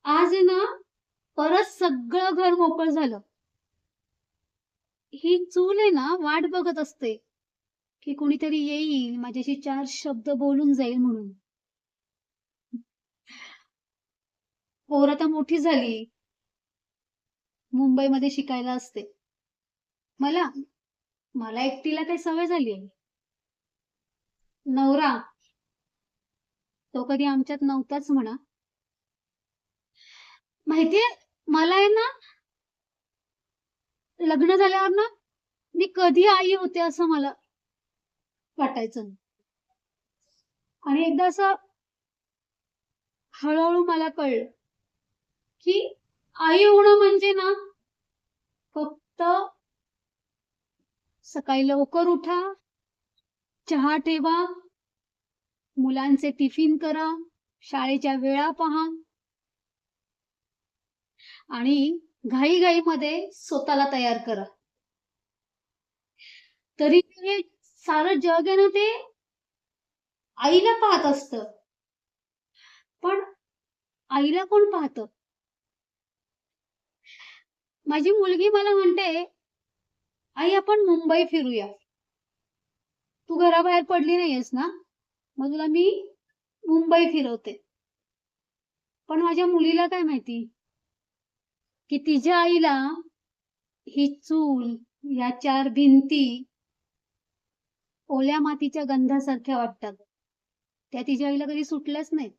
आज आहे ना, परत सगळं घर मोकळं झालं. ही चूल आहे ना, वाट बघत असते, की कुणीतरी येईल, माझ्याशी 4 शब्द बोलून जाईल म्हणून. पोर आता मोठी झाली, मुंबईमध्ये शिकायला असते. मला मला एकटीला काही सवय झाली आहे. नवरा, तो कधी आमच्यात नव्हताच म्हणा. माहितीये, मला आहे ना, लग्न झाल्यावर ना, मी कधी आई होते असं मला वाटायचं. आणि एकदा असं हळू मला कळलं, की आई होणं म्हणजे ना, फक्त सकाळी लवकर उठा, चहा ठेवा, मुलांचे टिफिन करा, शाळेच्या वेळा पहा आणि घाईघाईमध्ये स्वतःला तयार करा. तरी ते सारं जग आहे ना, ते आईला पाहत असतं. पण आईला कोण पाहतं? माझी मुलगी मला म्हणते, "आई आपण मुंबई फिरूया. तू घराबाहेर पडली नाहीयेस ना, मग तुला मी मुंबई फिरवते." पण माझ्या मुलीला काय माहिती, की तिच्या आईला ही चूल, या 4 भिंती ओल्या मातीच्या गंधासारख्या वाटतात. त्या तिच्या आईला कधी सुटल्याच नाहीत.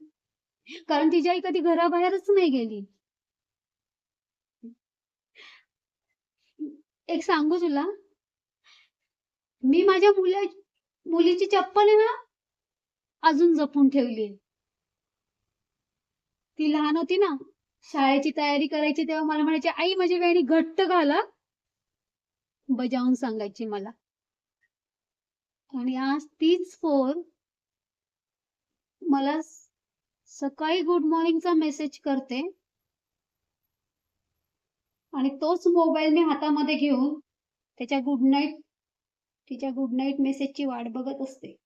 कारण तिची आई कधी घराबाहेरच नाही गेली. एक सांगू तुला, मी माझ्या मुलीची चप्पल आहे ना, अजून जपून ठेवली आहे. ती लहान होती ना, शाळेची तयारी करायची तेव्हा मला म्हणायची, "आई माझी वेणी घट्ट घाल हां." बजावून सांगायची मला. आणि आज तीच पोर मला सकाळी गुड मॉर्निंगचा मेसेज करते आणि तोच मोबाईल मी हातामध्ये घेऊन त्याच्या गुड नाईट तिच्या गुड नाईट मेसेजची वाट बघत असते.